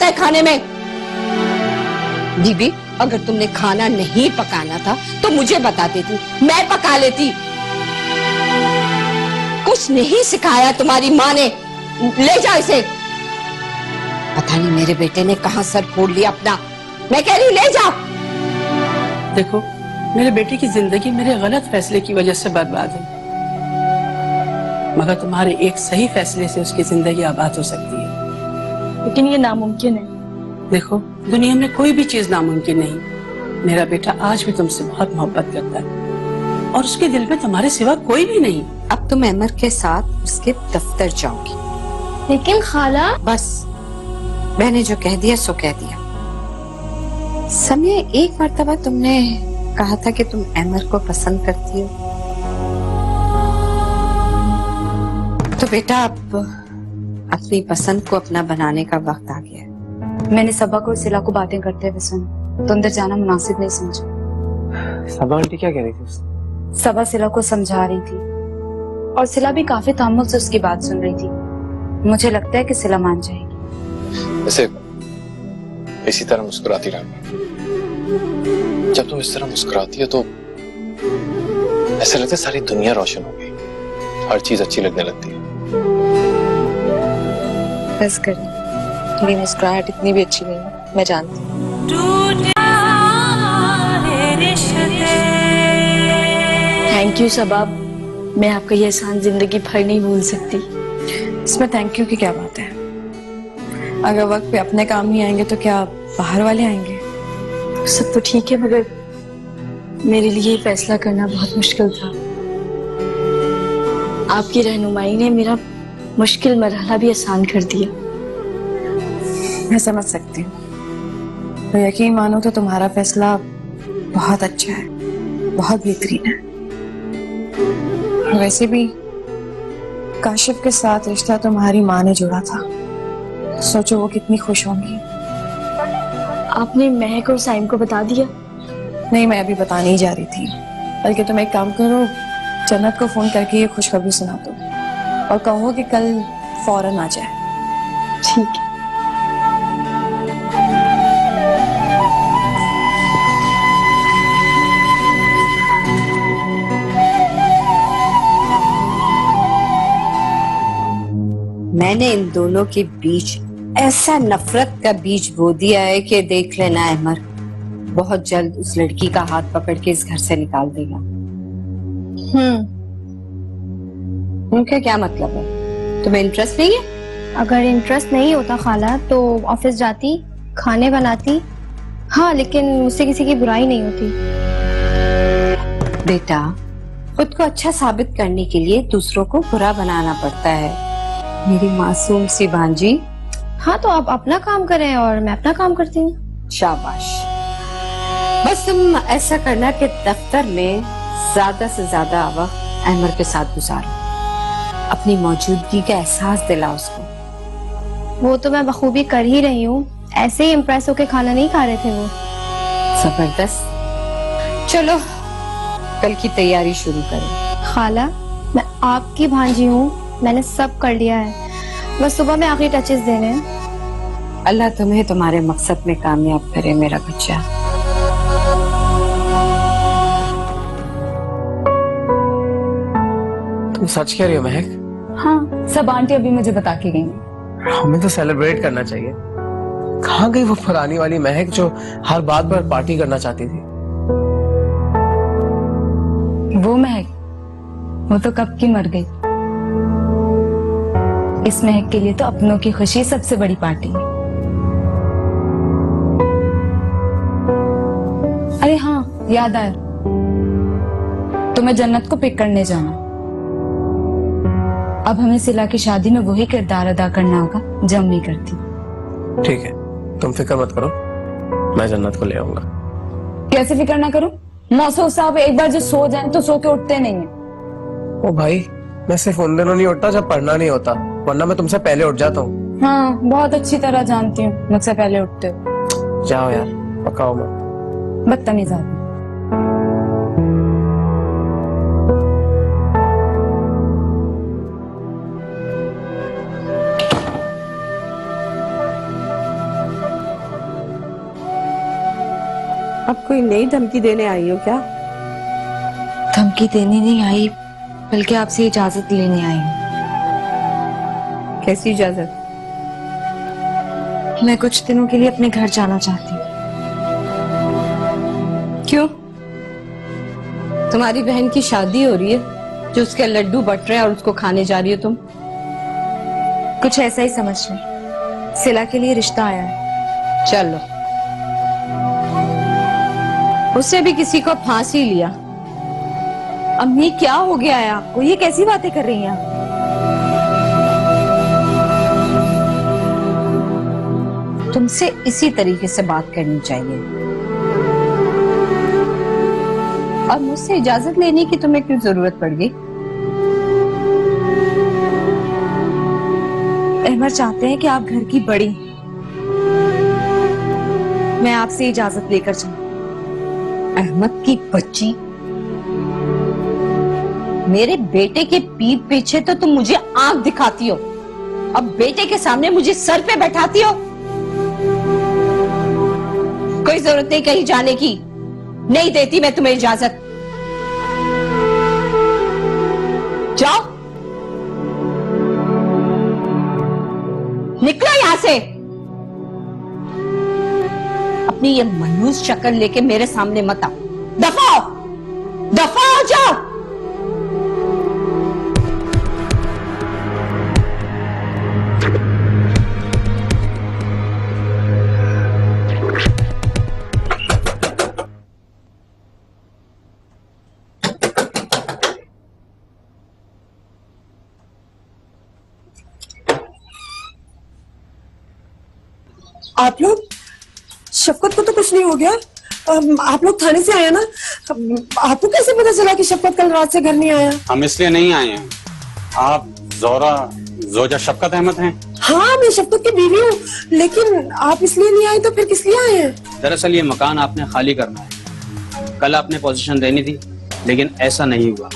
है खाने में? बीबी, अगर तुमने खाना नहीं पकाना था तो मुझे बता देती, मैं पका लेती। कुछ नहीं सिखाया तुम्हारी माँ ने। ले जाओ इसे। पता नहीं मेरे बेटे ने कहां सर फोड़ लिया अपना। मैं कह रही हूँ ले जाओ। देखो, मेरे बेटे की जिंदगी मेरे गलत फैसले की वजह से बर्बाद है, मगर तुम्हारे एक सही फैसले से उसकी जिंदगी आबाद हो सकती है। लेकिन ये नामुमकिन है। देखो, दुनिया में कोई भी चीज नामुमकिन नहीं। मेरा बेटा आज भी तुमसे बहुत मोहब्बत करता है और उसके दिल में तुम्हारे सिवा कोई भी नहीं। अब तुम अमर के साथ उसके दफ्तर जाओगी। लेकिन खाला। बस, मैंने जो कह दिया सो कह दिया। समय एक मर्तबा तुमने कहा था कि तुम अमर को पसंद करती हो, तो बेटा अब अपनी पसंद को अपना बनाने का वक्त आ गया है। मैंने सबा को और सिला को बातें करते हुए सुना तो अंदर जाना मुनासिब नहीं समझा। सबा आंटी क्या कह रही थी? सबा सिला को समझा रही थी और सिला भी काफी तामुल से उसकी बात सुन रही थी। मुझे लगता है कि सिला मान जाएगी। वैसे इसी तरह मुस्कुराती रहना। जब तुम इस तरह मुस्कुराती है तो ऐसा लगता है सारी दुनिया रोशन हो गई, हर चीज अच्छी लगने लगती है। बस करें, मेरी मुस्कुराहट इतनी भी अच्छी नहीं है, मैं जानती हूँ। थैंक यू शबाब, मैं आपका ये एहसान जिंदगी भर नहीं भूल सकती। इसमें थैंक यू की क्या बात है? अगर वक्त पे अपने काम नहीं आएंगे तो क्या बाहर वाले आएंगे? सब तो ठीक है, मगर मेरे लिए ये फैसला करना बहुत मुश्किल था। आपकी रहनुमाई ने मेरा मुश्किल मरहला भी आसान कर दिया। मैं समझ सकती हूँ, तो यकीन मानो तो तुम्हारा फैसला बहुत अच्छा है, बहुत बेहतरीन है। वैसे भी काशिफ के साथ रिश्ता तुम्हारी माँ ने जोड़ा था, सोचो वो कितनी खुश होंगी। आपने महक और साइम को बता दिया? नहीं, मैं अभी बताने ही जा रही थी। बल्कि तुम एक काम करो, जन्नत को फोन करके ये खुशखबरी सुना दो और कहो कि कल फौरन आ जाए। ठीक है। मैंने इन दोनों के बीच ऐसा नफरत का बीज बो दिया है कि देख लेना अमर बहुत जल्द उस लड़की का हाथ पकड़ के इस घर से निकाल देगा। उनका क्या मतलब है? तुम्हें इंटरेस्ट नहीं है? अगर इंटरेस्ट नहीं होता खाला तो ऑफिस जाती, खाने बनाती। हाँ, लेकिन मुझसे किसी की बुराई नहीं होती। बेटा, खुद को अच्छा साबित करने के लिए दूसरों को बुरा बनाना पड़ता है। मेरी मासूम सी भांजी। हाँ, तो आप अपना काम करें और मैं अपना काम करती हूँ। शाबाश। बस तुम ऐसा करना कि दफ्तर में ज्यादा से ज्यादा वक्त अमर के साथ गुजारो, अपनी मौजूदगी का एहसास दिला उसको। वो तो मैं बखूबी कर ही रही हूँ, ऐसे ही इम्प्रेस होके खाना नहीं खा रहे थे वो। जबरदस्त। चलो कल की तैयारी शुरू करें। खाला, मैं आपकी भांजी हूँ, मैंने सब कर लिया है, बस सुबह में आखिरी टचेस देने हैं। अल्लाह तुम्हें तुम्हारे मकसद में कामयाब करे मेरा बच्चा। तुम सच कह रही हो महक? हाँ, सब आंटी अभी मुझे बता के गई। हमें तो सेलिब्रेट करना चाहिए। कहाँ गई वो पुरानी वाली महक जो हर बात पर पार्टी करना चाहती थी? वो महक, वो तो कब की मर गई। इस महक के लिए तो अपनों की खुशी सबसे बड़ी पार्टी है। अरे हाँ, याद आया, तुम्हें जन्नत को पिक करने जाना। अब हमें सिला की शादी में वही किरदार अदा करना होगा जो हम नहीं करती। ठीक है, तुम फिक्र मत करो, मैं जन्नत को ले आऊंगा। कैसे फिक्र ना करूं? मौसूफ साहब एक बार जो सो जाएं तो सो के उठते नहीं है। ओ भाई, मैं सिर्फ उन दिनों नहीं उठता जब पढ़ना नहीं होता, वरना मैं तुमसे पहले उठ जाता हूँ। हाँ, बहुत अच्छी तरह जानती हूँ, मुझसे पहले उठते हो। जाओ यार, पकाओ मत। बदतमीज आदमी। अब कोई नई धमकी देने आई हो क्या? धमकी देने नहीं आई, बल्कि आपसे इजाजत लेने आई हूँ। कैसी इजाजत? मैं कुछ दिनों के लिए अपने घर जाना चाहती हूँ। क्यों? तुम्हारी बहन की शादी हो रही है जो उसके लड्डू बट रहे हैं और उसको खाने जा रही हो तुम? कुछ ऐसा ही समझ लें, सिला के लिए रिश्ता आया है। चलो, उससे भी किसी को फांसी लिया। अम्मी क्या हो गया है आपको? ये कैसी बातें कर रही हैं आप? तुमसे इसी तरीके से बात करनी चाहिए। और मुझसे इजाजत लेने की तुम्हें क्यों जरूरत पड़ गई? अहमद चाहते हैं कि आप घर की बड़ी, मैं आपसे इजाजत लेकर चलूं। अहमद की बच्ची, मेरे बेटे के पीठ पीछे तो तुम मुझे आंख दिखाती हो, अब बेटे के सामने मुझे सर पे बैठाती हो। कोई जरूरत नहीं कहीं जाने की, नहीं देती मैं तुम्हें इजाजत। जाओ, निकलो यहां से। अपनी ये मनहूस शक्ल लेके मेरे सामने मत आओ। दफा हो, दफा हो जाओ। आप लोग, शफकत को तो कुछ नहीं हो गया? आप लोग थाने से आए ना? आपको कैसे पता चला कि शफकत कल रात से घर नहीं आया? हम इसलिए नहीं आए हैं। आप जोजा शफकत अहमद हैं? हाँ, मैं शफकत की बीवी हूँ, लेकिन आप इसलिए नहीं आए तो फिर किस लिए आए हैं? दरअसल ये मकान आपने खाली करना है। कल आपने पोजीशन देनी थी, लेकिन ऐसा नहीं हुआ,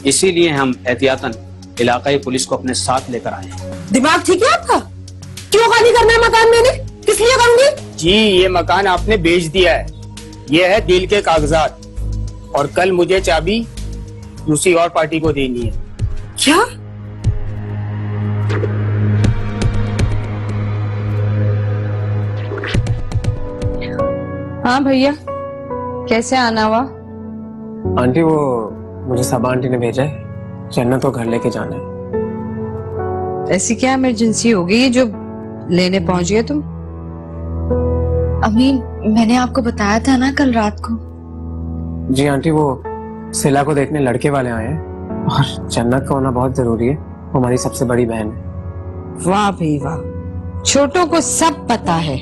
इसीलिए हम एहतियातन इलाकाई पुलिस को अपने साथ लेकर आए हैं। दिमाग ठीक है आपका? क्यों खाली करना है मकान मैंने? किस लिए करूंगी? जी, ये मकान आपने बेच दिया है। ये है डील के कागजात, और कल मुझे चाबी दूसरी और पार्टी को देनी है। क्या? हाँ भैया, कैसे आना हुआ? आंटी, वो मुझे सबा आंटी ने भेजा है, जन्नत को घर लेके जाना है। ऐसी क्या इमरजेंसी हो गई जो लेने पहुंच गए तुम? अम्मी, मैंने आपको बताया था ना कल रात को। जी आंटी, वो सिला को देखने लड़के वाले आए हैं, और जन्नत का होना बहुत जरूरी है, वो हमारी सबसे बड़ी बहन है। वाह भाई वाह, छोटों को सब पता है,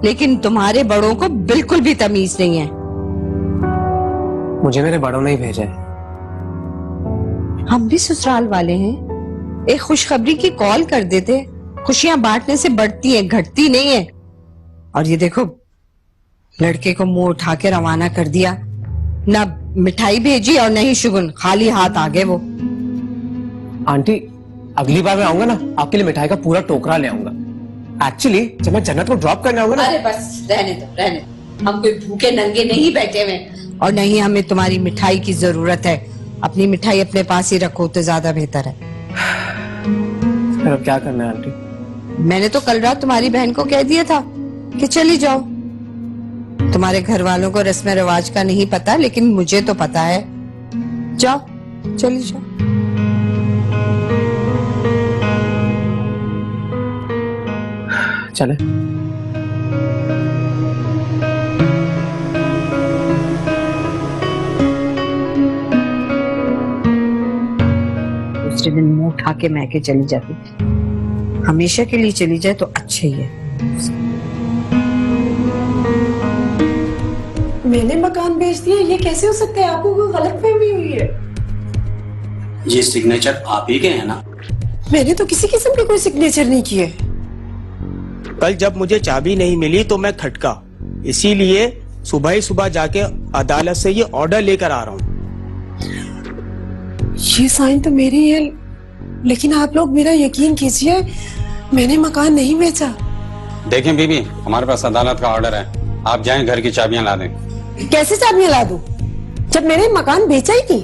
लेकिन तुम्हारे बड़ों को बिल्कुल भी तमीज नहीं है। मुझे मेरे बड़ों ने ही भेजा है। हम भी ससुराल वाले हैं, एक खुशखबरी की कॉल कर देते। खुशियां बांटने से बढ़ती है, घटती नहीं है। और ये देखो, लड़के को मुंह उठा के रवाना कर दिया, ना मिठाई भेजी और नहीं शुगुन, खाली हाथ आ गए वो। आंटी, अगली बार मैं आऊंगा ना, आपके लिए मिठाई का पूरा टोकरा ले आऊंगा। एक्चुअली जब मैं जन्नत को ड्रॉप करने आऊंगा ना। अरे बस रहने दो, रहने दो। हम कोई भूखे नंगे नहीं बैठे हुए, और नहीं हमें तुम्हारी मिठाई की जरूरत है। अपनी मिठाई अपने पास ही रखो तो ज्यादा बेहतर है। फिर अब क्या करना है आंटी? मैंने तो कल रात तुम्हारी बहन को कह दिया था कि चली जाओ। तुम्हारे घर वालों को रस्म रिवाज का नहीं पता, लेकिन मुझे तो पता है। जाओ, चली जाओ। चले। दूसरे दिन मुंह उठा के मैके चली जाती, हमेशा के लिए चली जाए तो अच्छा ही है। मैंने मकान बेच दिया, ये कैसे हो सकता है? आपको कोई गलतफहमी हुई है? ये सिग्नेचर आप ही के हैं ना? मैंने तो किसी किस्म के कोई सिग्नेचर नहीं किए। कल जब मुझे चाबी नहीं मिली तो मैं खटका, इसीलिए सुबह ही सुबह जाके अदालत से ये ऑर्डर लेकर आ रहा हूँ। ये साइन तो मेरी है, लेकिन आप लोग मेरा यकीन कीजिए, मैंने मकान नहीं बेचा। देखें बीबी, हमारे पास अदालत का ऑर्डर है, आप जाएं घर की चाबियां ला दें। कैसे चाबियां ला दूं जब मैंने मकान बेचा ही नहीं?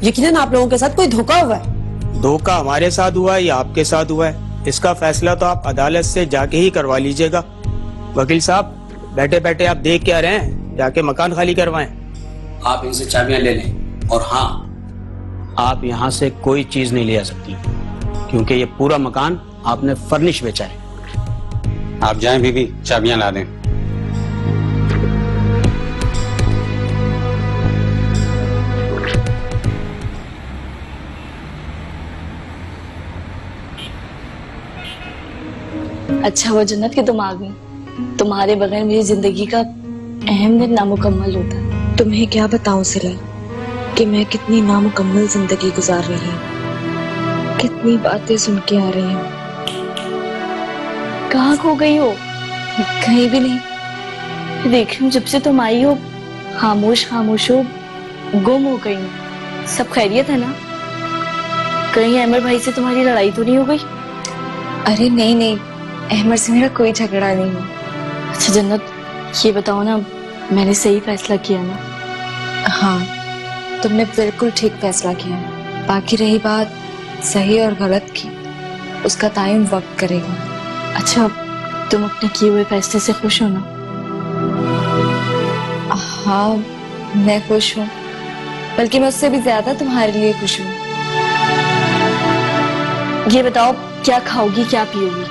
यकीनन आप लोगों के साथ कोई धोखा हुआ है। धोखा हमारे साथ हुआ है या आपके साथ हुआ है, इसका फैसला तो आप अदालत से जाके ही करवा लीजिएगा। वकील साहब, बैठे बैठे आप देख क्या रहे हैं, जाके मकान खाली करवाएं। आप इनसे चाबियां ले लें, और हाँ, आप यहाँ से कोई चीज नहीं ले आ सकती, क्योंकि ये पूरा मकान आपने फर्निश बेचा है। आप जाएं बीबी, चाबियां ला दें। अच्छा हुआ जन्नत कि तुम आ गई। तुम्हारे बगैर मेरी जिंदगी का अहम दिन नामुकम्मल होता। तुम्हें क्या बताऊं सिला कि मैं कितनी नामुकम्मल जिंदगी गुजार रही हूँ, कितनी बातें सुन के आ रही हूँ। कहाँ खो गई हो? कहीं भी नहीं। देख रही हूँ जब से तुम आई हो खामोश खामोश हो, गुम हो गई हो। सब खैरियत है ना? कहीं अहमद भाई से तुम्हारी लड़ाई तो नहीं हो गई? अरे नहीं नहीं, अहमद से मेरा कोई झगड़ा नहीं हुआ। अच्छा जन्नत, ये बताओ ना, मैंने सही फैसला किया ना? हाँ, तुमने बिल्कुल ठीक फैसला किया। बाकी रही बात सही और गलत की, उसका टाइम वक्त करेगा। अच्छा, तुम अपने किए हुए फैसले से खुश हो ना? हाँ, मैं खुश हूँ, बल्कि मैं उससे भी ज्यादा तुम्हारे लिए खुश हूँ। ये बताओ, क्या खाओगी, क्या पियोगी?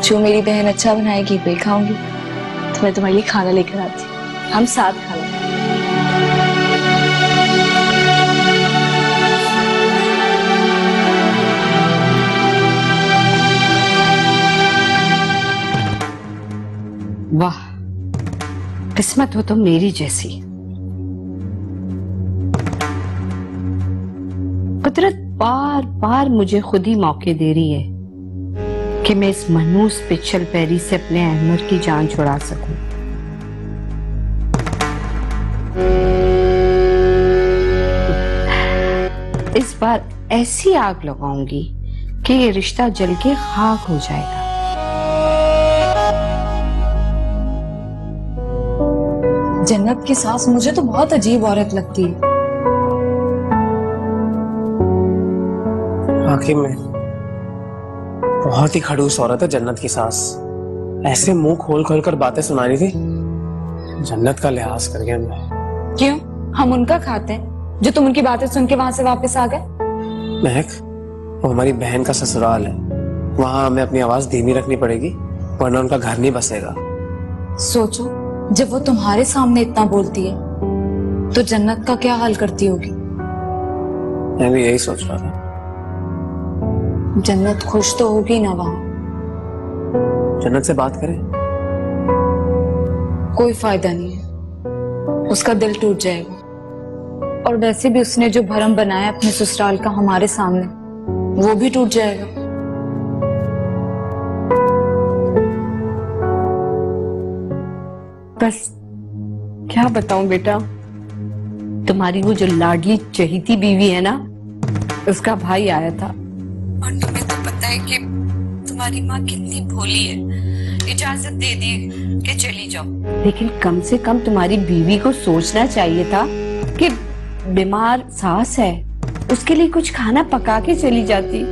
जो मेरी बहन अच्छा बनाएगी वही खाऊंगी। तो मैं तुम्हारे लिए खाना लेकर आती हूँ, हम साथ खा लेंगे। वाह, किस्मत हो तो मेरी जैसी। कुदरत बार बार मुझे खुद ही मौके दे रही है कि मैं इस मनहूस पिछल पैरी से अपने अहमद की जान छुड़ा सकूं। इस बार ऐसी आग लगाऊंगी कि ये रिश्ता जल के खाक हो जाएगा। जन्नत की सास मुझे तो बहुत अजीब औरत लगती है। आखिर में बहुत ही खड़ूस औरत है जन्नत की सास। ऐसे मुंह खोल खोल कर बातें सुना रही थी, जन्नत का लिहाज कर गया मैं। क्यों? हम उनका खाते हैं जो तुम उनकी बातें सुन के वहां से वापस आ गए? महक, वो हमारी बहन का ससुराल है, वहां हमें अपनी आवाज धीमी रखनी पड़ेगी, वरना उनका घर नहीं बसेगा। सोचो, जब वो तुम्हारे सामने इतना बोलती है तो जन्नत का क्या हाल करती होगी? मैं भी यही सोच रहा था। जन्नत खुश तो होगी ना वहां? जन्नत से बात करें? कोई फायदा नहीं है, उसका दिल टूट जाएगा। और वैसे भी उसने जो भरम बनाया अपने ससुराल का हमारे सामने, वो भी टूट जाएगा। बस क्या बताऊं बेटा, तुम्हारी वो जो लाडली चहेती बीवी है ना, उसका भाई आया था। और तुम्हें तो पता है कि तुम्हारी माँ कितनी भोली है, इजाजत दे दी कि चली जाओ। लेकिन कम से कम तुम्हारी बीवी को सोचना चाहिए था कि बीमार सास है, उसके लिए कुछ खाना पका के चली जाती।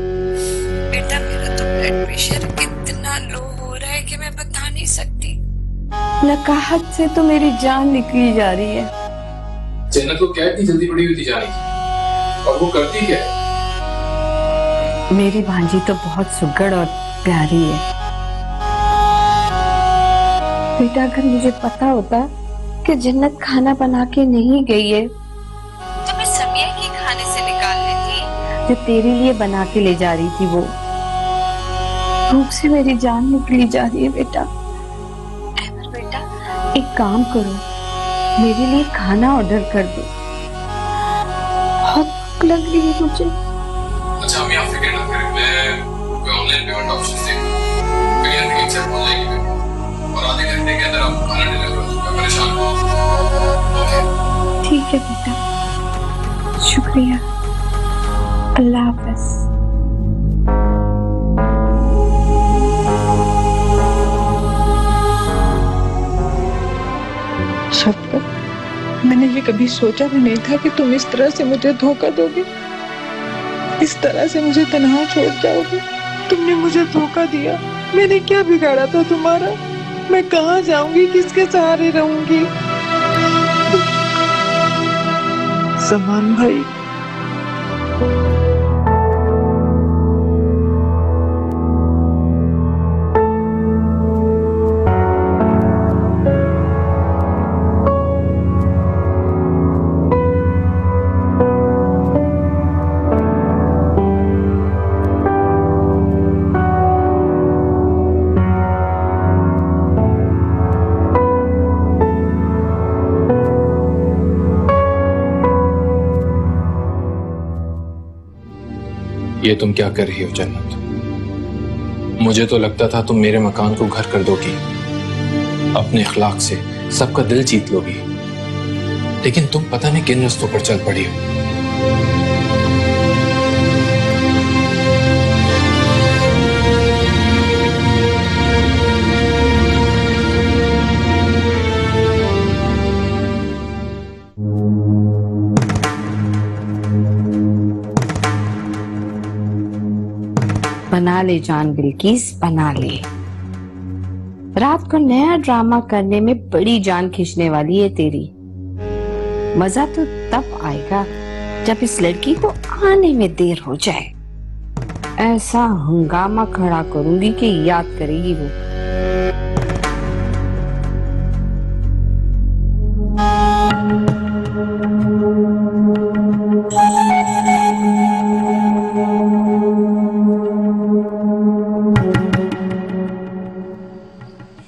बेटा, मेरा तो ब्लड प्रेशर इतना लो हो रहा है कि मैं बता नहीं सकती। नकाहत से तो मेरी जान निकली जा रही है। जन्नत को क्या इतनी जल्दी बड़ी होती जा रही है, और वो करती क्या है? मेरी भांजी तो बहुत सुघड़ और प्यारी है। बेटा, अगर मुझे पता होता कि जन्नत खाना बना के नहीं गई है तो मैं समिया के खाने से निकाल लेती। जो तेरे लिए बना के ले जा रही थी, वो भूख से मेरी जान निकली जा रही है। बेटा, एक काम करो, मेरे लिए खाना ऑर्डर कर दो, बहुत भूख लग रही है मुझे। अच्छा, हम यहाँ फिक्र मत करें, मैं कोई ऑनलाइन पेमेंट ऑप्शन देखूंगा, कहीं अंदर से पहुंच जाएगी और आधे घंटे के अंदर आपको खाना डिलीवर कर दूंगा। परेशान मत। ठीक है बेटा, शुक्रिया, अल्लाह हाफ़िज़। शफकत, मैंने ये कभी सोचा भी नहीं था कि तुम इस तरह से मुझे धोखा दोगे, इस तरह से मुझे तन्हा छोड़ जाओगे। तुमने मुझे धोखा दिया। मैंने क्या बिगाड़ा था तुम्हारा? मैं कहाँ जाऊंगी, किसके सहारे रहूंगी? समान भाई, ये तुम क्या कर रही हो जन्नत? मुझे तो लगता था तुम मेरे मकान को घर कर दोगी, अपने इखलाक से सबका दिल जीत लोगी, लेकिन तुम पता नहीं किन रस्तों पर चल पड़ी हो। बना ले जान बिल्किस, बना ले। रात को नया ड्रामा करने में बड़ी जान खींचने वाली है तेरी। मजा तो तब आएगा जब इस लड़की को आने में देर हो जाए। ऐसा हंगामा खड़ा करूंगी कि याद करेगी वो।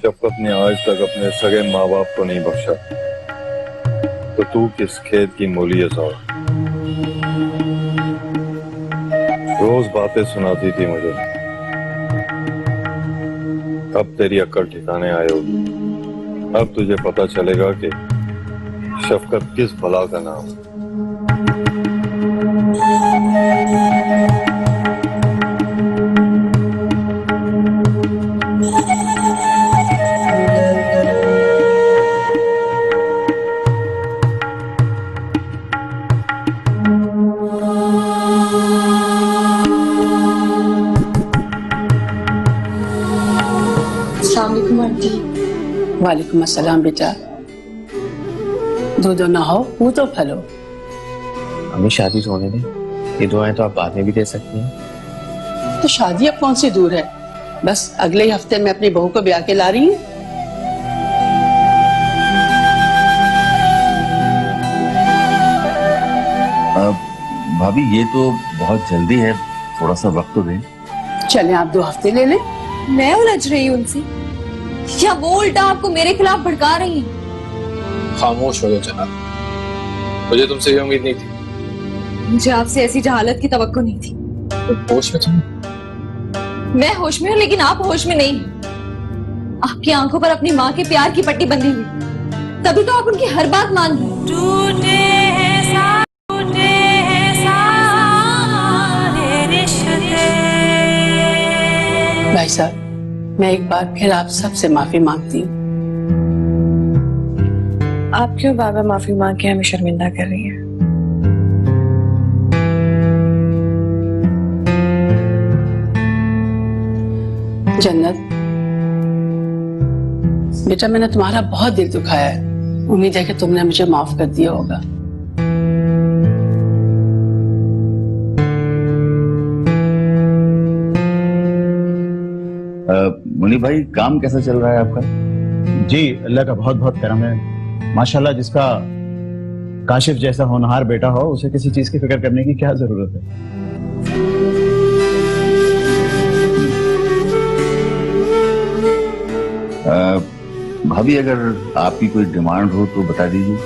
शफकत ने आज तक अपने सगे माँ बाप को नहीं बख्शा, तो तू किस खेत की मूली है सौरा? रोज बातें सुनाती थी मुझे, अब तेरी अक्ल ठिकाने आए होगी। अब तुझे पता चलेगा कि शफकत किस भला का नाम है। वालेकुम अस्सलाम बेटा। दूधो नहाओ, वो तो फलो। हमें शादी तो होने दें, ये दुआएं तो आप बाद में भी दे सकती हैं। तो शादी अब कौन सी दूर है, बस अगले ही हफ्ते में अपनी बहू को ब्याह के ला रही हूँ। भाभी ये तो बहुत जल्दी है, थोड़ा सा वक्त तो दें। चलें आप 2 हफ्ते ले लें। मैं उलझ रही हूँ उनसे, या वो उल्टा आपको मेरे खिलाफ भड़का रही है? खामोश हो जाओ जनाब, मुझे तुमसे ये उम्मीद नहीं थी। मुझे आपसे ऐसी जहालत की तवक्को नहीं थी। तो होश में तुम? मैं होश में हूँ, लेकिन आप होश में नहीं। आपकी आंखों पर अपनी माँ के प्यार की पट्टी बंधी हुई, तभी तो आप उनकी हर बात मान रहे। भाई साहब, मैं एक बार फिर आप सबसे माफी मांगती हूँ। आप क्यों बार बार माफी मांग के हमें शर्मिंदा कर रही हैं? जन्नत बेटा, मैंने तुम्हारा बहुत दिल दुखाया है। उम्मीद है कि तुमने मुझे माफ कर दिया होगा। मुनीब भाई, काम कैसा चल रहा है आपका? जी अल्लाह का बहुत बहुत करम है माशाल्लाह। जिसका काशिफ जैसा होनहार बेटा हो, उसे किसी चीज की फिक्र करने की क्या जरूरत है। भाभी, अगर आपकी कोई डिमांड हो तो बता दीजिए।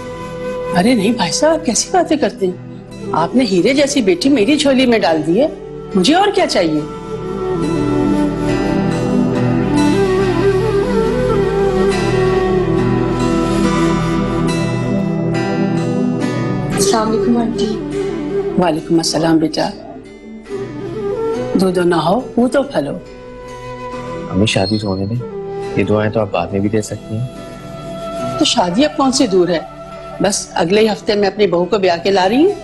अरे नहीं भाई साहब, कैसी बातें करते हैं? आपने हीरे जैसी बेटी मेरी झोली में डाल दी है, मुझे और क्या चाहिए? आंटी। वालेकुम अस्सलाम बेटा। दूधो नहाओ, वो तो फलो। हमें शादी तो होने दें, ये दुआएं तो आप बाद में भी दे सकती हैं। तो शादी अब कौन सी दूर है, बस अगले ही हफ्ते मैं अपनी बहू को ब्याह के ला रही हूँ।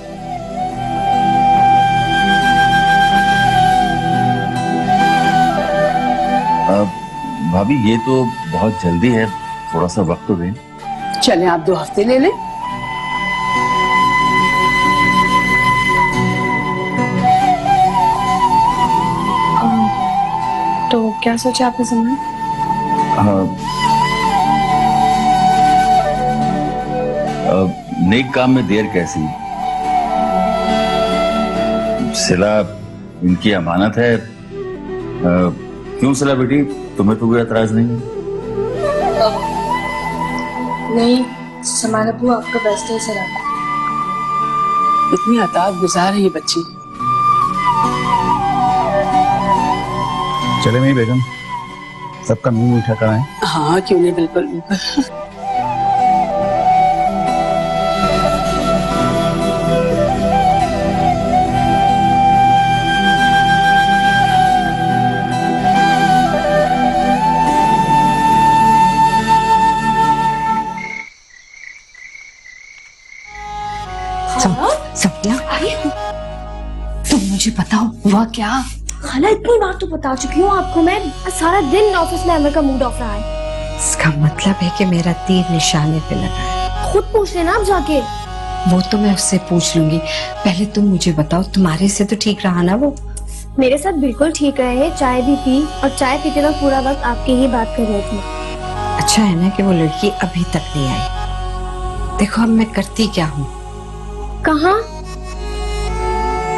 भाभी ये तो बहुत जल्दी है, थोड़ा सा वक्त तो दें। चलें आप 2 हफ्ते ले लें। तो क्या सोचा आपने समझा? नेक काम में देर कैसी, सिला इनकी अमानत है। क्यों सिला बेटी, तुम्हें तो कोई एतराज नहीं? नहीं समाना बुआ, आपका बेस्ट है सर। इतनी अताब गुजार है ये बच्ची। चले मेरी बेगम, सबका मुंह मीठा कराएं। हाँ क्यों नहीं, बिल्कुल बिल्कुल। सपना तुम मुझे बताओ हुआ क्या? खाला इतनी बार तो बता चुकी हूँ आपको मैं, सारा दिन ऑफिस में अमर का मूड ऑफ रहा है। इसका मतलब है कि मेरा तीर निशाने पे लगा है। खुद पूछ लेना आप जाके। वो तो मैं उससे पूछ लूंगी, पहले तुम मुझे बताओ तुम्हारे से तो ठीक रहा ना वो? मेरे साथ बिल्कुल ठीक रहे, चाय भी पी और चाय पीते वक्त पूरा वक्त आपकी ही बात कर रही थी। अच्छा है ना कि वो लड़की अभी तक नहीं आई। देखो अब मैं करती क्या हूँ। कहाँ?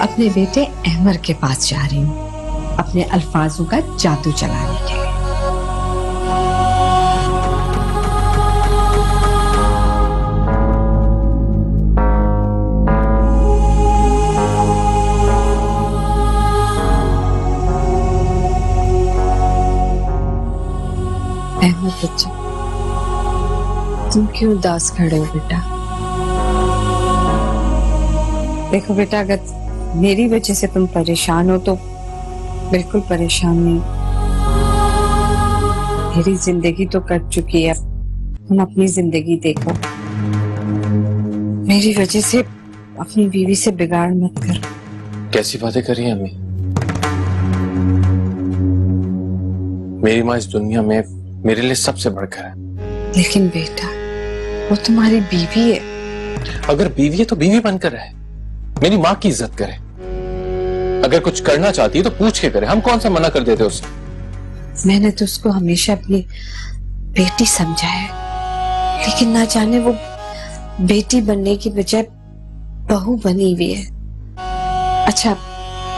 अपने बेटे अहमर के पास जा रही हूँ, अपने अल्फाजों का जादू चलाने के लिए। अहमर बच्चा, तुम क्यों उदास खड़े हो बेटा? देखो बेटा, अगर मेरी वजह से तुम परेशान हो तो बिल्कुल परेशान नहीं। मेरी जिंदगी तो कट चुकी है, तुम अपनी जिंदगी देखो। मेरी वजह से अपनी बीवी से बिगाड़ मत कर। कैसी बातें कर रही हैं अम्मी? मेरी माँ इस दुनिया में मेरे लिए सबसे बढ़कर है। लेकिन बेटा, वो तुम्हारी बीवी है। अगर बीवी है तो बीवी बनकर रहे, मेरी माँ की इज्जत करे। अगर कुछ करना चाहती है तो पूछ के करे, हम कौन सा मना कर देते उसे? मैंने तो उसको हमेशा अपनी बेटी समझा है, लेकिन ना जाने वो बेटी बनने की बजाय बहू बनी हुई है। अच्छा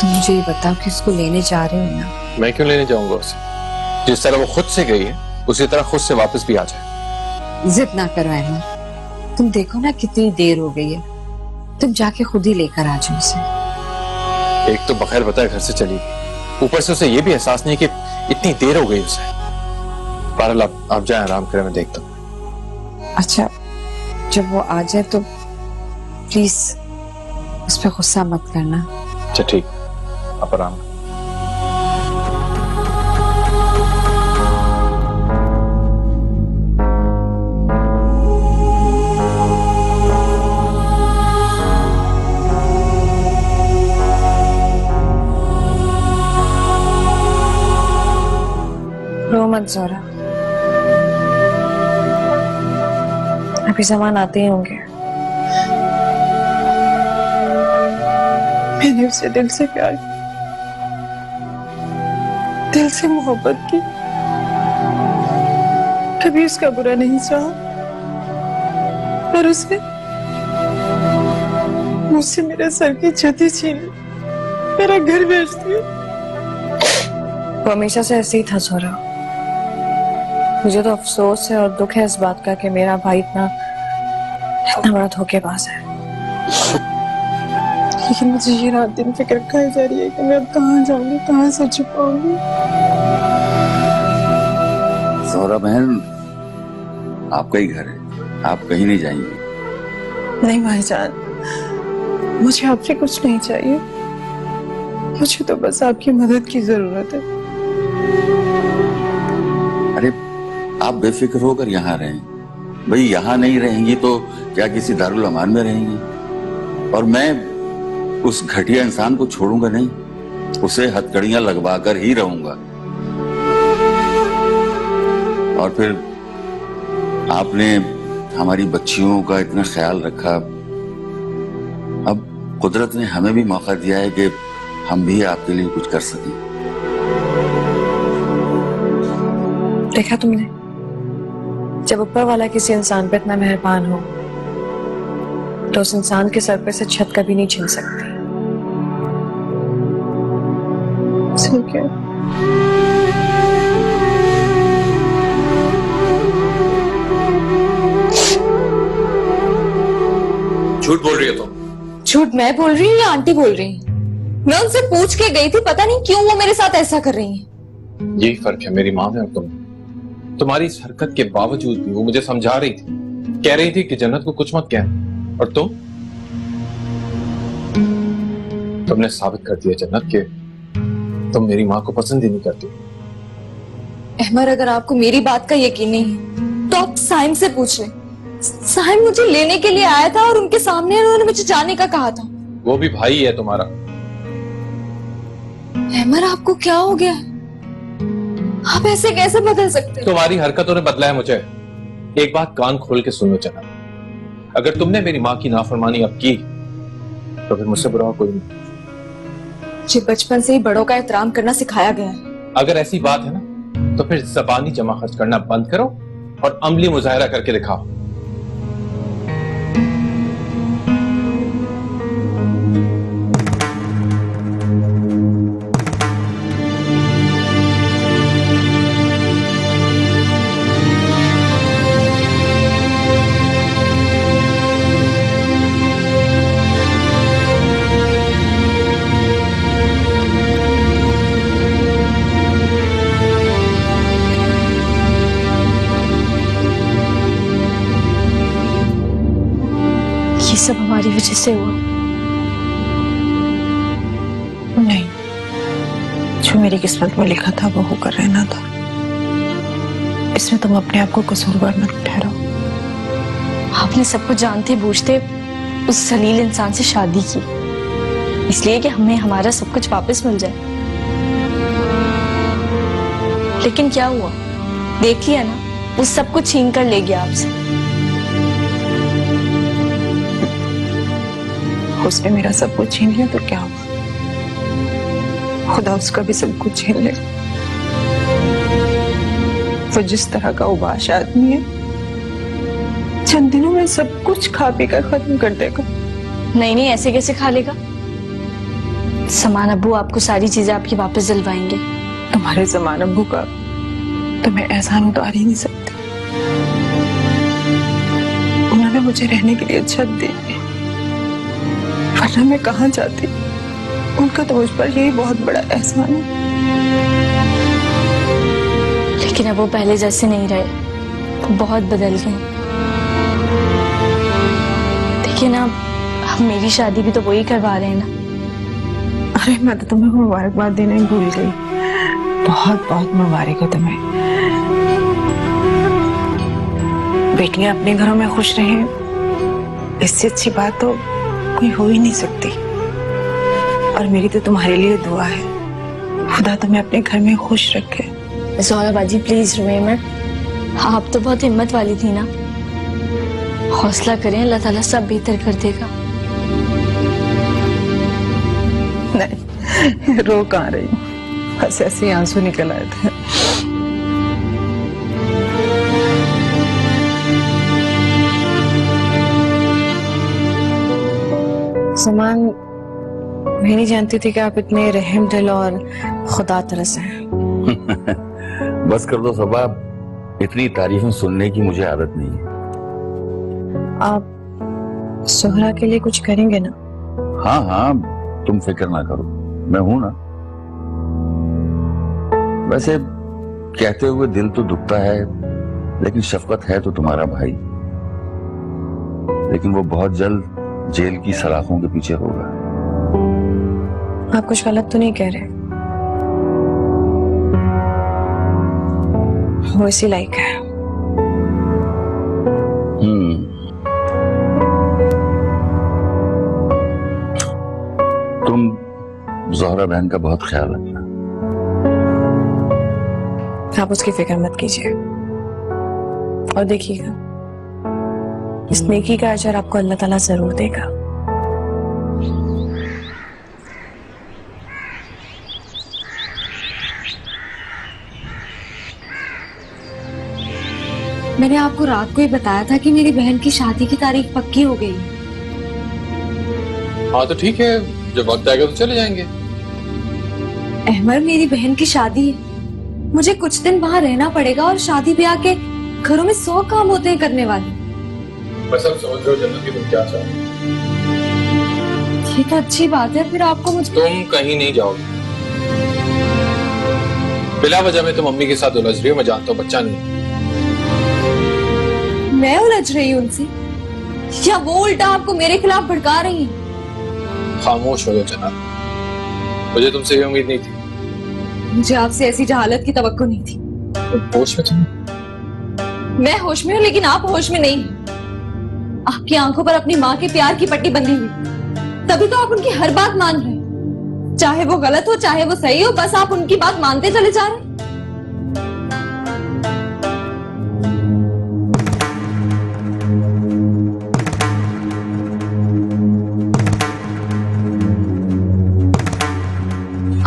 तुम मुझे ये बताओ कि उसको लेने जा रहे हो ना? मैं क्यों लेने जाऊंगा उसे? जिस तरह वो खुद से गई है उसी तरह खुद से वापस भी आ जाए। जिद ना करो अहमद, तुम देखो ना कितनी देर हो गई है, तुम जाके खुद ही लेकर आ जाओ उसे। एक तो बगैर बताए घर से चली गई, ऊपर से उसे ये भी एहसास नहीं कि इतनी देर हो गई उसे। बहरहाल आप जाए, आराम करें, मैं देखता हूँ। अच्छा जब वो आ जाए तो प्लीज उस पर गुस्सा मत करना। अच्छा ठीक, आप आराम करें। रो मत जोरा, अभी सामान आते ही होंगे। मैंने उसे दिल से प्यार किया, दिल से मोहब्बत की, कभी उसका बुरा नहीं चाहा, पर उसने मुझसे मेरे सर की छती छीनी, मेरा घर बेच दिया। वो हमेशा से ऐसे ही था जोरा। मुझे तो अफसोस है और दुख है इस बात का कि मेरा भाई इतना बड़ा धोखेबाज है। लेकिन मुझे ये रात दिन फिक्र खाई जा रही है कि मैं अब कहाँ जाऊंगी, कहाँ से छुपाऊंगी। जोहरा बहन, आपका ही घर है, आप कहीं नहीं जाएंगे। नहीं भाईजान, मुझे आपसे कुछ नहीं चाहिए, मुझे तो बस आपकी मदद की जरूरत है। अरे आप बेफिक्र होकर यहाँ रहें, भाई यहाँ नहीं रहेंगी तो क्या किसी दारुल अमान में रहेंगी? और मैं उस घटिया इंसान को छोड़ूंगा नहीं, उसे हथकड़ियां लगवा कर ही रहूंगा। और फिर आपने हमारी बच्चियों का इतना ख्याल रखा, अब कुदरत ने हमें भी मौका दिया है कि हम भी आपके लिए कुछ कर सकें। देखा तुमने, जब ऊपर वाला किसी इंसान पे इतना मेहरबान हो तो उस इंसान के सर पे से छत कभी नहीं छिन सकती। ठीक है। झूठ बोल रही है तुम। झूठ मैं बोल रही हूँ या आंटी बोल रही है? मैं उनसे पूछ के गई थी, पता नहीं क्यों वो मेरे साथ ऐसा कर रही है। यही फर्क है मेरी माँ में और तुम। तुम्हारी इस हरकत के बावजूद भी वो मुझे समझा रही थी, कह रही थी कि जन्नत को कुछ मत कह, और तुमने साबित कर दिया जन्नत के तुम मेरी माँ को पसंद ही नहीं करती। अहमर, अगर आपको मेरी बात का यकीन नहीं है तो आप साइम से पूछ लें। साइम मुझे लेने के लिए आया था और उनके सामने उन्होंने मुझे जाने का कहा था। वो भी भाई है तुम्हारा। अहमर, आपको क्या हो गया? आप ऐसे कैसे बदल सकते हो? तुम्हारी हरकतों ने बदला है मुझे। एक बात कान खोल के सुनो जन्नत, अगर तुमने मेरी माँ की नाफरमानी अब की तो फिर मुझसे बुरा कोई नहीं। मुझे बचपन से ही बड़ों का एहतराम करना सिखाया गया है। अगर ऐसी बात है ना तो फिर ज़बानी जमा खर्च करना बंद करो और अमली मुजाहिरा करके दिखाओ। सब हमारी वजह से हुआ। नहीं, जो मेरी किस्मत में लिखा था वो होकर रहना था। इसमें तुम अपने आप को कसूरवार मत ठहराओ। आपने सब कुछ जानते बूझते उस जलील इंसान से शादी की, इसलिए कि हमें हमारा सब कुछ वापस मिल जाए। लेकिन क्या हुआ, देख लिया ना, वो सब कुछ छीन कर ले गया आपसे। उसने मेरा सब कुछ छीन लिया तो क्या हुआ? खुदा उसका भी सब कुछ छीन ले। वो जिस तरह का उबाश आदमी है, चंद दिनों में सब कुछ खा पी कर खत्म कर देगा। नहीं नहीं, ऐसे कैसे खा लेगा? समान अब्बू आपको सारी चीजें आपकी वापस दिलवाएंगे। तुम्हारे समान अब्बू का तुम्हें एहसान उतार ही नहीं सकते। उन्होंने मुझे रहने के लिए छत दी, वरना मैं कहाँ जाती। उनका तो मुझ पर यही बहुत बड़ा एहसान है। लेकिन अब वो पहले जैसे नहीं रहे, वो बहुत बदल गए। देखिए ना, मेरी शादी भी तो वही करवा रहे हैं ना। अरे मैं तो तुम्हें मुबारकबाद देना ही भूल गई। बहुत बहुत मुबारक हो तुम्हें। बेटियां अपने घरों में खुश रहें, इससे अच्छी बात तो कोई हो ही नहीं सकती। और मेरी तो तुम्हारे लिए दुआ है, खुदा तुम्हें अपने घर में खुश रखे। ज़ोहरा बाजी प्लीज रोए मत। आप तो बहुत हिम्मत वाली थी ना। हौसला करें, अल्लाह ताला सब बेहतर कर देगा। नहीं, रो कहाँ रही हूँ, बस ऐसे आंसू निकल आए थे। समान, मैं नहीं जानती थी कि आप इतने रहम दिल और खुदा तरस हैं। बस कर दो सबा, इतनी तारीफें सुनने की मुझे आदत नहीं है। आप ज़ोहरा के लिए कुछ करेंगे ना? हाँ हाँ, तुम फिक्र ना करो, मैं हूं ना। वैसे कहते हुए दिल तो दुखता है, लेकिन शफकत है तो तुम्हारा भाई। लेकिन वो बहुत जल्द जेल की सलाखों के पीछे होगा। आप कुछ गलत तो नहीं कह रहे? वो इसी लायक है। जोहरा बहन का बहुत ख्याल रखना। आप उसकी फिक्र मत कीजिए और देखिएगा इस नेकी का अजर आपको अल्लाह ताला जरूर देगा। मैंने आपको रात को ही बताया था कि मेरी बहन की शादी की तारीख पक्की हो गई। हाँ तो ठीक है, जब वक्त आएगा तो चले जाएंगे। अहमद, मेरी बहन की शादी है, मुझे कुछ दिन वहाँ रहना पड़ेगा और शादी ब्याह के घरों में 100 काम होते हैं करने वाले। बस अब समझ रहे हो जन्नत की तुम क्या चाहते हो। ये तो अच्छी बात है, फिर आपको मुझ तुम कहीं नहीं जाओगे। बिला वजह में तुम मम्मी के साथ उलझ रही हो, मैं जानता हूँ, बच्चा नहीं। मैं उलझ रही हूँ उनसे या वो उल्टा आपको मेरे खिलाफ भड़का रही है? खामोश हो जाओ जन्नत, मुझे तुमसे ये उम्मीद नहीं थी। मुझे आपसे ऐसी जहालत की तवक्को नहीं थी। होश में तुम? मैं होश में हूँ लेकिन आप होश में नहीं। आपकी आंखों पर अपनी माँ के प्यार की पट्टी बंधी हुई, तभी तो आप उनकी हर बात मान रहे हैं। चाहे वो गलत हो चाहे वो सही हो, बस आप उनकी बात मानते चले जा रहे हैं।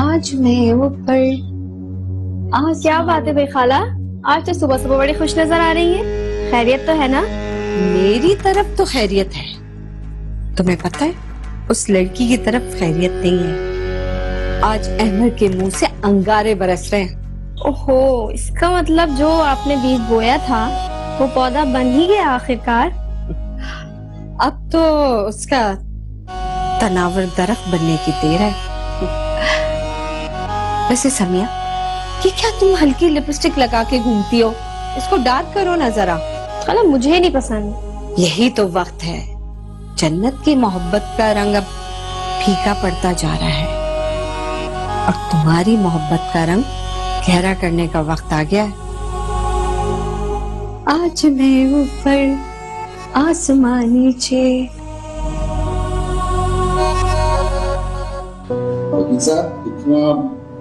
आज मैं ऊपर। आज क्या बात है भाई खाला, आज तो सुबह सुबह बड़ी खुश नजर आ रही है। खैरियत तो है ना? मेरी तरफ तो खैरियत है, तुम्हें पता है उस लड़की की तरफ खैरियत नहीं है। आज अहमद के मुंह से अंगारे बरस रहे हैं। ओहो, इसका मतलब जो आपने बीज बोया था वो पौधा बन ही गया आखिरकार। अब तो उसका तनावर दरख्त बनने की देर है। वैसे समिया, ये क्या तुम हल्की लिपस्टिक लगा के घूमती हो? इसको डार्क करो ना जरा। खाला मुझे नहीं पसंद। यही तो वक्त है, जन्नत की मोहब्बत का रंग अब फीका पड़ता जा रहा है और तुम्हारी मोहब्बत का रंग गहरा करने का वक्त आ गया है। आज मैं ऊपर आसमान नीचे। वकील साहब, इतना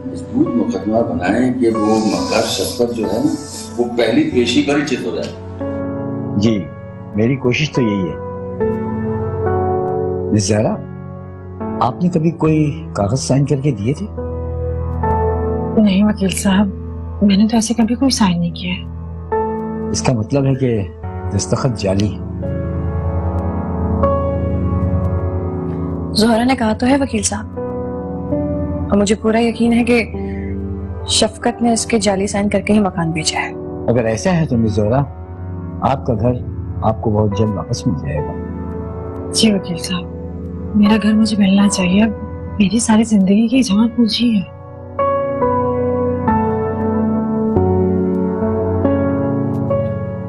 मजबूत मुकदमा बनाए कि वो मक्कार शफकत जो है ना वो पहली पेशी पर ही चित हो जाए। जी, मेरी कोशिश तो यही है। मिस ज़हरा, आपने कभी कोई कागज साइन करके दिए थे? नहीं वकील साहब, मैंने तो ऐसे कभी कोई साइन नहीं किया है। इसका मतलब है कि दस्तखत जाली है। जोहरा ने कहा तो है वकील साहब, और मुझे पूरा यकीन है कि शफकत ने इसके जाली साइन करके ही मकान बेचा है। अगर ऐसा है तो मिस ज़हरा, आपका घर आपको बहुत जल्द वापस मिल जाएगा। जी वकील साहब, मेरा घर मुझे मिलना चाहिए। अब मेरी सारी जिंदगी की जमा पूंजी है।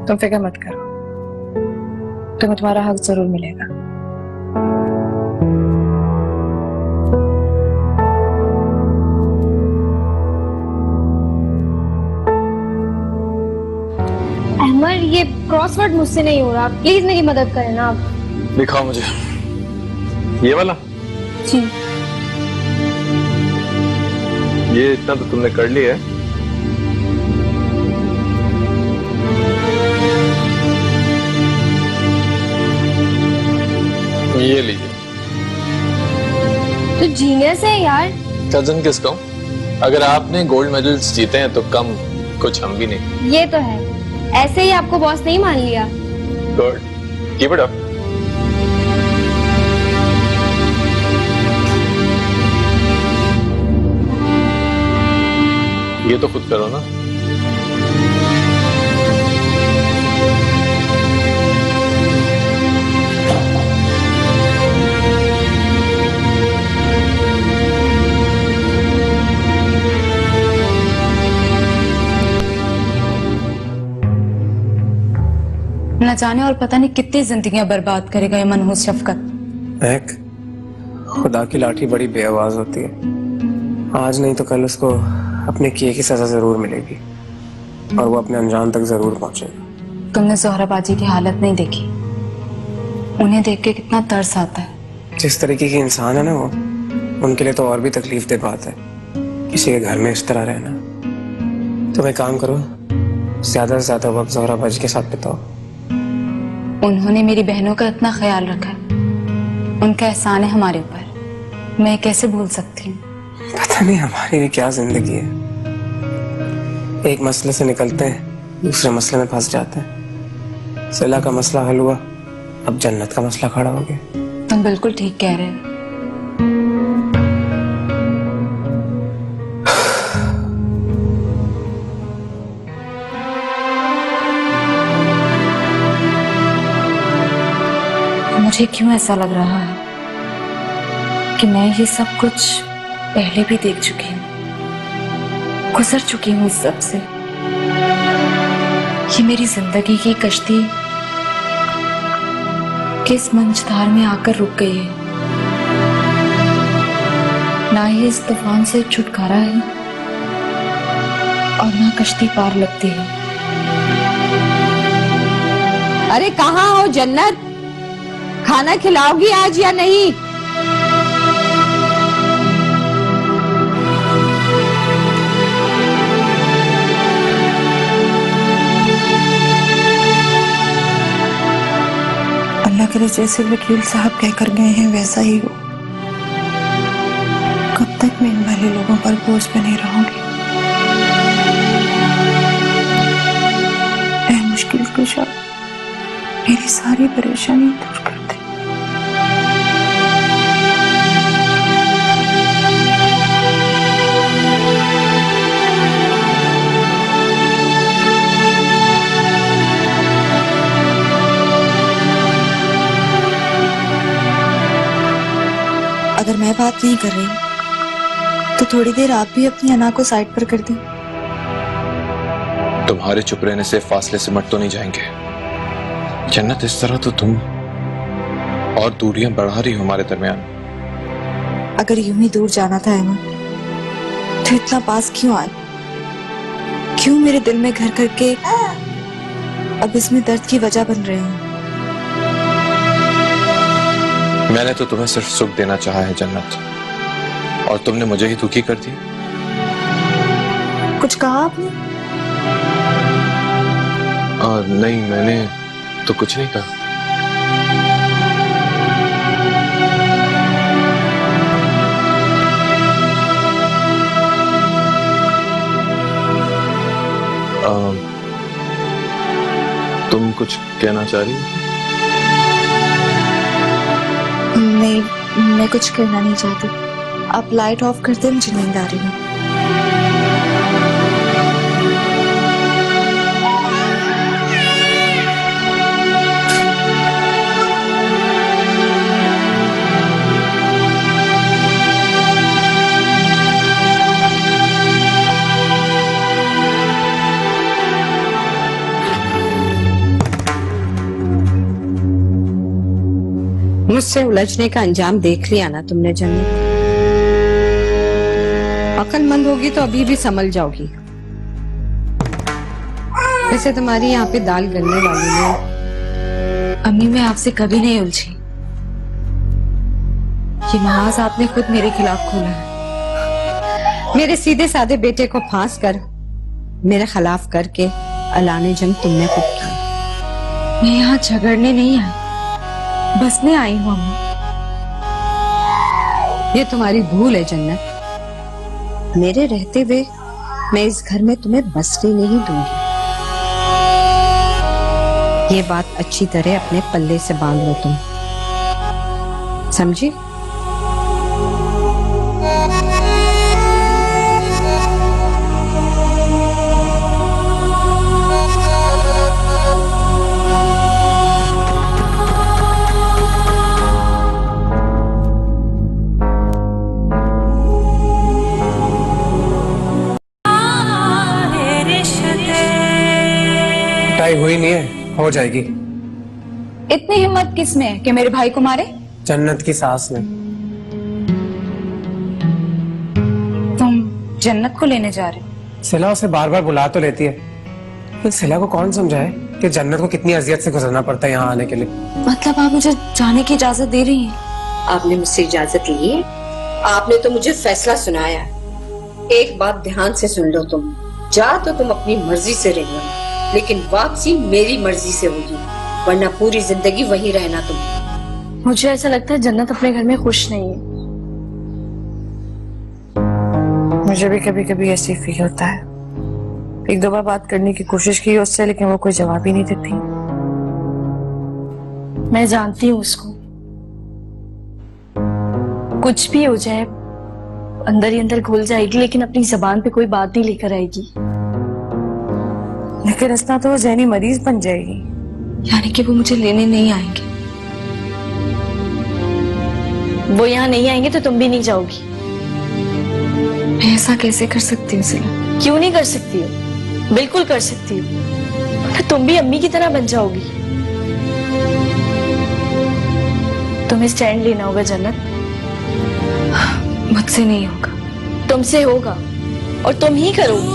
तुम फिक्र मत करो, तुम्हें तुम्हारा हक जरूर मिलेगा। अहमद, ये क्रॉसवर्ड मुझसे नहीं हो रहा, प्लीज मेरी मदद करें ना आप। दिखाओ मुझे ये वाला। जी। ये इतना तो तुमने कर लिया है। ये लीजिए। तो जीनियस है यार। कजन किसका हूँ? अगर आपने गोल्ड मेडल्स जीते हैं तो कम कुछ हम भी नहीं। ये तो है, ऐसे ही आपको बॉस नहीं मान लिया। Good, keep it up. ये तो खुद करो ना। न जाने और पता नहीं कितनी जिंदगियां बर्बाद करेगा ये मनहूस शफकत। महक, खुदा की लाठी बड़ी बेआवाज होती है। आज नहीं तो कल उसको अपने किए की सजा जरूर मिलेगी और वो अपने अंजाम तक जरूर पहुंचेगा। तुमने जोहरा बाजी की हालत नहीं देखी, उन्हें देख के कितना तरस आता है। जिस तरीके की इंसान है ना वो उनके लिए तो और भी तकलीफ दे बात है किसी के घर में इस तरह रहना। तुम एक काम करो, ज्यादा से ज्यादा वक्त ज़ोहरा बाजी के साथ बिताओ। उन्होंने मेरी बहनों का इतना ख्याल रखा, उनका एहसान है हमारे ऊपर, मैं कैसे भूल सकती हूँ। पता नहीं हमारी भी क्या जिंदगी है, एक मसले से निकलते हैं दूसरे मसले में फंस जाते हैं। सिला का मसला हल हुआ, अब जन्नत का मसला खड़ा हो गया। तुम बिल्कुल ठीक कह रहे हो। मुझे क्यों ऐसा लग रहा है कि मैं ये सब कुछ पहले भी देख चुकी हूँ, गुजर चुकी हूँ इस सब से। ये मेरी जिंदगी की कश्ती किस मंझधार में आकर रुक गई है। ना ही इस तूफान से छुटकारा है और ना कश्ती पार लगती है। अरे कहाँ हो जन्नत, खाना खिलाओगी आज या नहीं? अल्लाह करे जैसे वकील साहब कहकर गए हैं वैसा ही हो। कब तक मैं इन वाले लोगों पर बोझ बने रहूंगी। ऐ मुश्किल कुशा, मेरी सारी परेशानी दूर कर दे। अगर मैं बात नहीं कर रही तो थोड़ी देर आप भी अपनी अना को साइड पर कर दें। तुम्हारे चुप रहने से फासले सिमट तो नहीं जाएंगे जन्नत। इस तरह तो तुम और दूरियां बढ़ा रही हो हमारे दरमियान। अगर यूं ही दूर जाना था अहमद तो इतना पास क्यों आए? क्यों मेरे दिल में घर करके अब इसमें दर्द की वजह बन रहे हैं? मैंने तो तुम्हें सिर्फ सुख देना चाहा है जन्नत, और तुमने मुझे ही दुखी कर दिया। कुछ कहा आपने? नहीं, मैंने तो कुछ नहीं कहा। तुम कुछ कहना चाह रही हो? नहीं, मैं कुछ कहना नहीं चाहती। आप लाइट ऑफ कर दे, मुझे नींद आ रही है। मुझसे उलझने का अंजाम देख लिया ना तुमने जन्नत। अक्लमंद होगी तो अभी भी संभल जाओगी। वैसे तुम्हारी यहाँ पे दाल गलने वाली है। अम्मी, मैं आपसे कभी नहीं उलझी। ये महाज आपने खुद मेरे खिलाफ खोला है। मेरे सीधे साधे बेटे को फांस कर मेरे खिलाफ करके अलाने जंग तुमने खुद की। मैं यहाँ झगड़ने नहीं आई, बसने आई हूँ अम्मी। ये तुम्हारी भूल है जन्नत। मेरे रहते हुए मैं इस घर में तुम्हें बसने नहीं दूंगी। ये बात अच्छी तरह अपने पल्ले से बांध लो तुम, समझी? हुई नहीं है, हो जाएगी। इतनी हिम्मत किसमें है कि मेरे भाई को मारे? जन्नत की सास में। तुम जन्नत को लेने जा रहे? सिला उसे बार बार बुला तो लेती है, लेकिन सिला को कौन समझाए कि जन्नत को कितनी अजियत से गुजरना पड़ता है यहाँ आने के लिए। मतलब आप मुझे जाने की इजाजत दे रही हैं? आपने मुझसे इजाजत ली है? आपने तो मुझे फैसला सुनाया है। एक बात ध्यान से सुन लो, तुम जा तो तुम अपनी मर्जी से रहना, लेकिन वापसी मेरी मर्जी से होगी, वरना पूरी जिंदगी वहीं रहना तुम। मुझे ऐसा लगता है जन्नत अपने घर में खुश नहीं है। मुझे भी कभी कभी ऐसे ही फील होता है। एक दो बार बात करने की कोशिश की उससे, लेकिन वो कोई जवाब ही नहीं देती। मैं जानती हूँ उसको, कुछ भी हो जाए अंदर ही अंदर घुल जाएगी, लेकिन अपनी जबान पे कोई बात नहीं लेकर आएगी। लेकिन इतना तो वो ज़हनी मरीज बन जाएगी। यानी कि वो मुझे लेने नहीं आएंगे? वो यहाँ नहीं आएंगे तो तुम भी नहीं जाओगी? मैं ऐसा कैसे कर सकती हूँ सिला? क्यों नहीं कर सकती हो? बिल्कुल कर सकती हो। तुम भी अम्मी की तरह बन जाओगी। तुम्हें स्टैंड लेना होगा जन्नत। मुझसे नहीं होगा। तुमसे होगा और तुम ही करोगी।